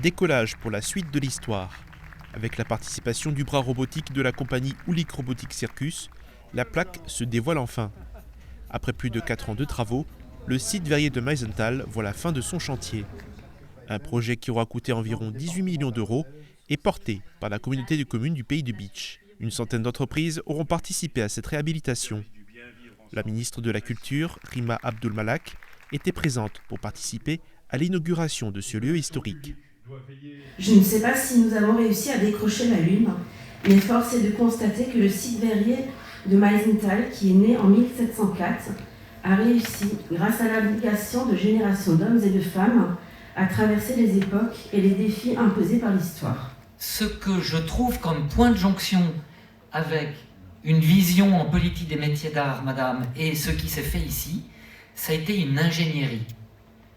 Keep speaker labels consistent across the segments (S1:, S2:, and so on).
S1: Décollage pour la suite de l'histoire. Avec la participation du bras robotique de la compagnie Ulik Robotic Circus, la plaque se dévoile enfin. Après plus de 4 ans de travaux, le site verrier de Meisenthal voit la fin de son chantier. Un projet qui aura coûté environ 18 millions d'euros est porté par la communauté de communes du pays de Bitche. Une centaine d'entreprises auront participé à cette réhabilitation. La ministre de la Culture, Rima Abdul Malak, était présente pour participer à l'inauguration de ce lieu historique.
S2: Je ne sais pas si nous avons réussi à décrocher la Lune, mais force est de constater que le site verrier de Meisenthal, qui est né en 1704, a réussi, grâce à l'abnégation de générations d'hommes et de femmes, à traverser les époques et les défis imposés par l'histoire.
S3: Ce que je trouve comme point de jonction avec une vision en politique des métiers d'art, madame, et ce qui s'est fait ici, ça a été une ingénierie.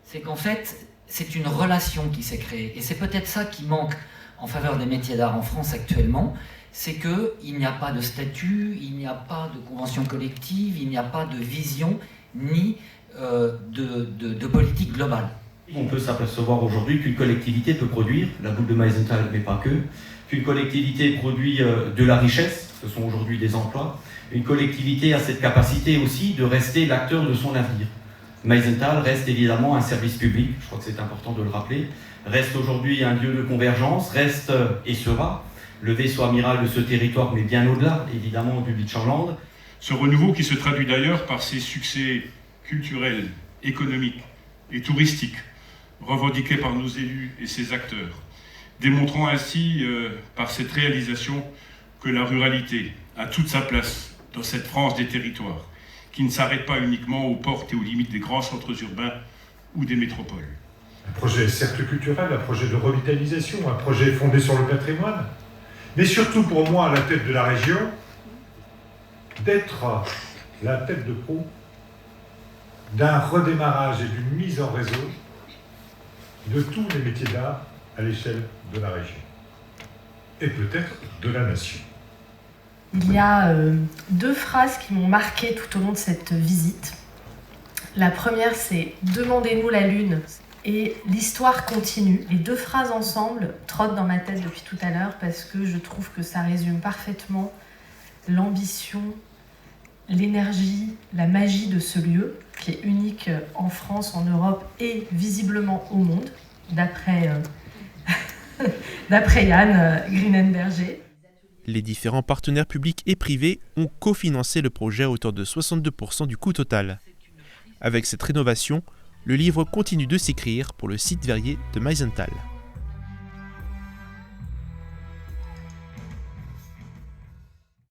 S3: C'est qu'en fait, c'est une relation qui s'est créée. Et c'est peut-être ça qui manque en faveur des métiers d'art en France actuellement, c'est qu'il n'y a pas de statut, il n'y a pas de convention collective, il n'y a pas de vision, ni de politique globale.
S4: On peut s'apercevoir aujourd'hui qu'une collectivité peut produire, la boule de Meisenthal, mais pas que, qu'une collectivité produit de la richesse, ce sont aujourd'hui des emplois. Une collectivité a cette capacité aussi de rester l'acteur de son avenir. Meisenthal reste évidemment un service public, je crois que c'est important de le rappeler, reste aujourd'hui un lieu de convergence, reste et sera le vaisseau amiral de ce territoire, mais bien au-delà, évidemment, du Beachland.
S5: Ce renouveau qui se traduit d'ailleurs par ses succès culturels, économiques et touristiques, revendiqués par nos élus et ses acteurs, démontrant ainsi par cette réalisation que la ruralité a toute sa place dans cette France des territoires, qui ne s'arrête pas uniquement aux portes et aux limites des grands centres urbains ou des métropoles.
S6: Un projet cercle culturel, un projet de revitalisation, un projet fondé sur le patrimoine, mais surtout pour moi, à la tête de la région, d'être la tête de proue d'un redémarrage et d'une mise en réseau de tous les métiers d'art à l'échelle de la région, et peut-être de la nation.
S7: Il y a deux phrases qui m'ont marquée tout au long de cette visite. La première, c'est « Demandez-nous la Lune » et « L'histoire continue ». Les deux phrases ensemble trottent dans ma tête depuis tout à l'heure parce que je trouve que ça résume parfaitement l'ambition, l'énergie, la magie de ce lieu qui est unique en France, en Europe et visiblement au monde, d'après Yann Greenenberger.
S1: Les différents partenaires publics et privés ont cofinancé le projet à hauteur de 62% du coût total. Avec cette rénovation, le livre continue de s'écrire pour le site verrier de Meisenthal.